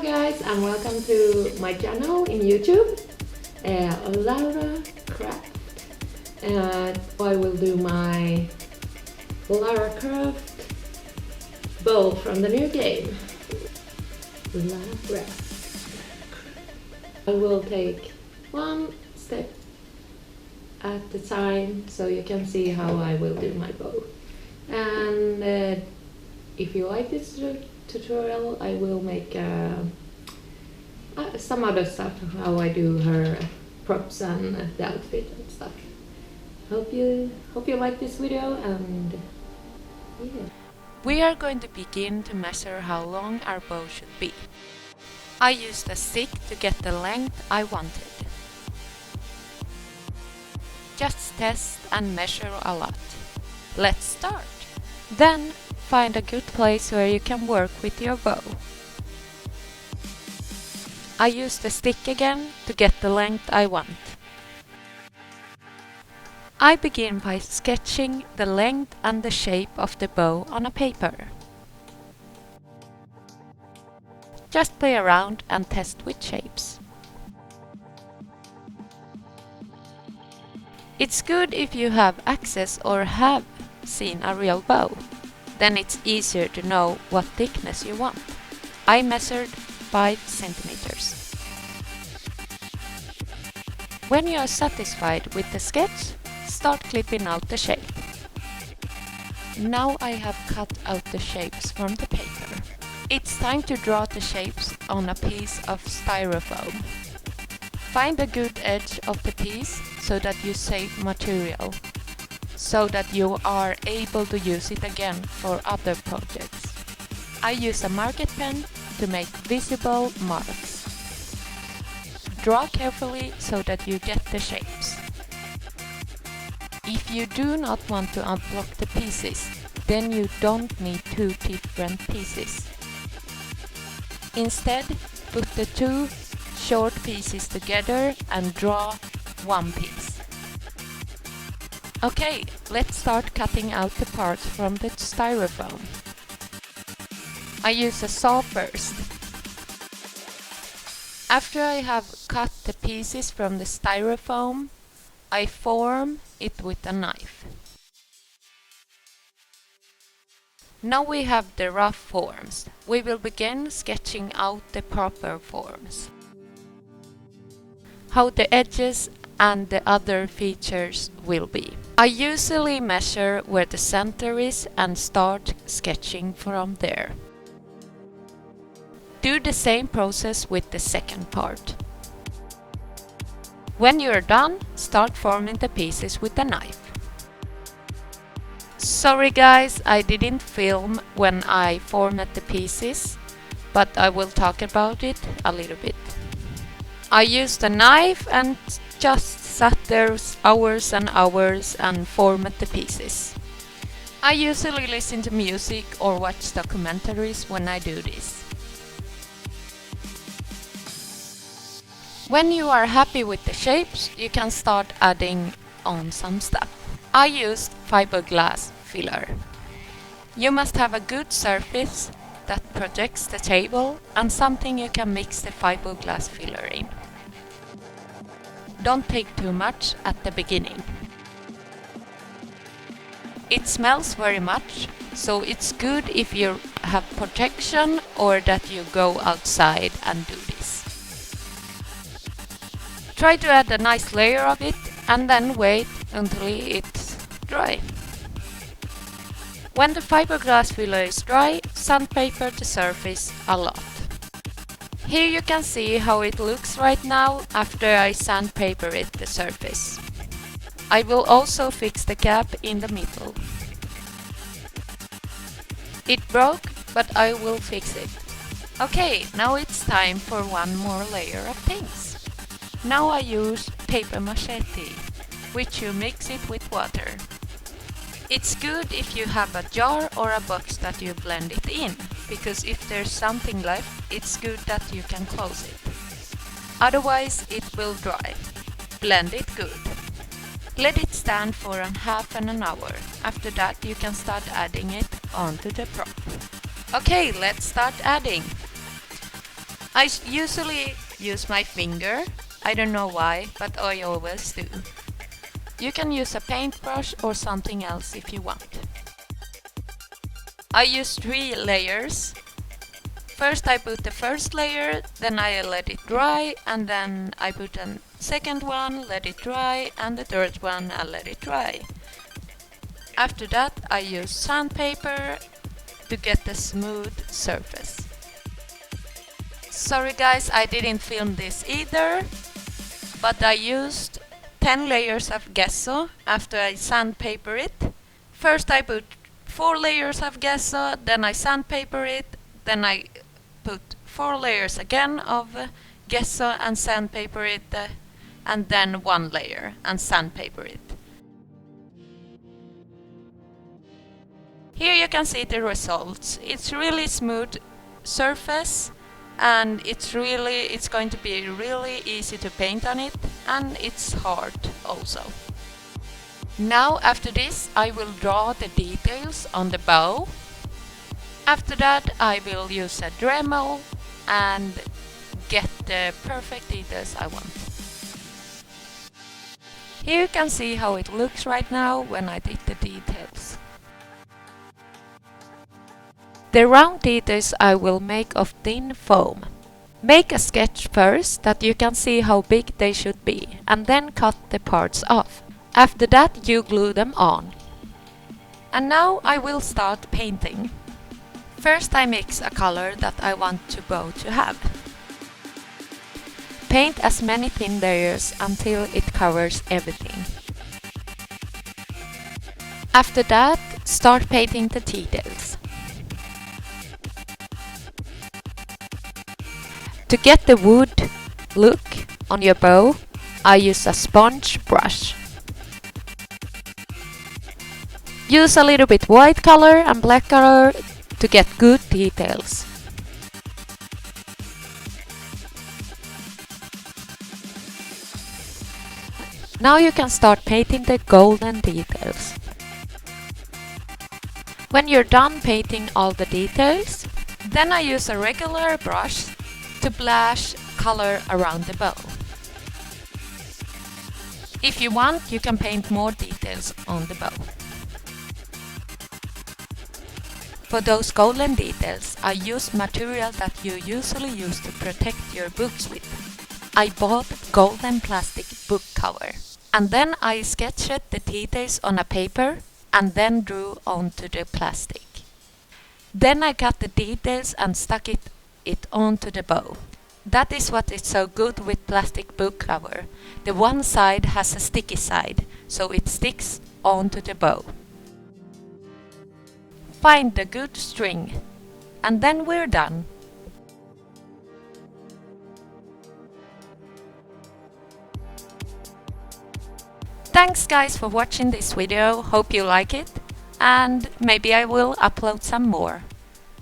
guys, and welcome to my channel in YouTube, Lara Craft. I will do my Lara Craft bow from the new game, Lara Craft. I will take one step at a time so you can see how I will do my bow. And if you like this tutorial, I will make some other stuff, how I do her props and the outfit and stuff. Hope you like this video, and yeah. We are going to begin to measure how long our bow should be. I used a stick to get the length I wanted. Just test and measure a lot. Let's start. Then find a good place where you can work with your bow. I use the stick again to get the length I want. I begin by sketching the length and the shape of the bow on a paper. Just play around and test with shapes. It's good if you have access or have seen a real bow. Then it's easier to know what thickness you want. I measured 5 centimeters. When you are satisfied with the sketch, start clipping out the shape. Now I have cut out the shapes from the paper. It's time to draw the shapes on a piece of styrofoam. Find a good edge of the piece so that you save material, so that you are able to use it again for other projects. I use a marker pen to make visible marks. Draw carefully so that you get the shapes. If you do not want to unblock the pieces, then you don't need 2 different pieces. Instead, put the 2 short pieces together and draw one piece. Okay, let's start cutting out the parts from the styrofoam. I use a saw first. After I have cut the pieces from the styrofoam, I form it with a knife. Now we have the rough forms. We will begin sketching out the proper forms. How the edges and the other features will be. I usually measure where the center is and start sketching from there. Do the same process with the second part. When you are done, start forming the pieces with a knife. Sorry guys, I didn't film when I formed the pieces, but I will talk about it a little bit. I used a knife and just sat there hours and hours and formed the pieces. I usually listen to music or watch documentaries when I do this. When you are happy with the shapes, you can start adding on some stuff. I used Fiberglass Filler. You must have a good surface that projects the table and something you can mix the fiberglass filler in. Don't take too much at the beginning. It smells very much, so it's good if you have protection or that you go outside and do this. Try to add a nice layer of it and then wait until it's dry. When the fiberglass filler is dry, sandpaper the surface a lot. Here you can see how it looks right now after I sandpaper it the surface. I will also fix the gap in the middle. It broke, but I will fix it. Okay, now it's time for one more layer of things. Now I use paper mache, which you mix it with water. It's good if you have a jar or a box that you blend it in, because if there's something left, it's good that you can close it. Otherwise, it will dry. Blend it good. Let it stand for half an hour. After that, you can start adding it onto the prop. Okay, let's start adding. Usually use my finger. I don't know why, but I always do. You can use a paintbrush or something else if you want. I use 3 layers. First I put the first layer, then I let it dry, and then I put a second one, let it dry, and the third one I let it dry. After that I use sandpaper to get the smooth surface. Sorry guys, I didn't film this either, but I used 10 layers of gesso after I sandpaper it. First I put 4 layers of gesso, then I sandpaper it, then I put 4 layers again of gesso and sandpaper it, and then 1 layer and sandpaper it. Here you can see the results. It's really smooth surface, and it's going to be really easy to paint on it, and it's hard also. Now after this I will draw the details on the bow. After that I will use a Dremel and get the perfect details I want. Here you can see how it looks right now when I did the details. The round details I will make of thin foam. Make a sketch first that you can see how big they should be, and then cut the parts off. After that you glue them on. And now I will start painting. First I mix a color that I want the bow to have. Paint as many thin layers until it covers everything. After that, start painting the details. To get the wood look on your bow, I use a sponge brush. Use a little bit white color and black color to get good details. Now you can start painting the golden details. When you're done painting all the details, then I use a regular brush to splash color around the bow. If you want, you can paint more details on the bow. For those golden details, I use material that you usually use to protect your books with. I bought golden plastic book cover. And then I sketched the details on a paper and then drew onto the plastic. Then I cut the details and stuck it onto the bow. That is what is so good with plastic book cover. The one side has a sticky side, so it sticks onto the bow. Find a good string, and then we're done. Thanks guys for watching this video, hope you like it, and maybe I will upload some more.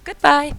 Goodbye!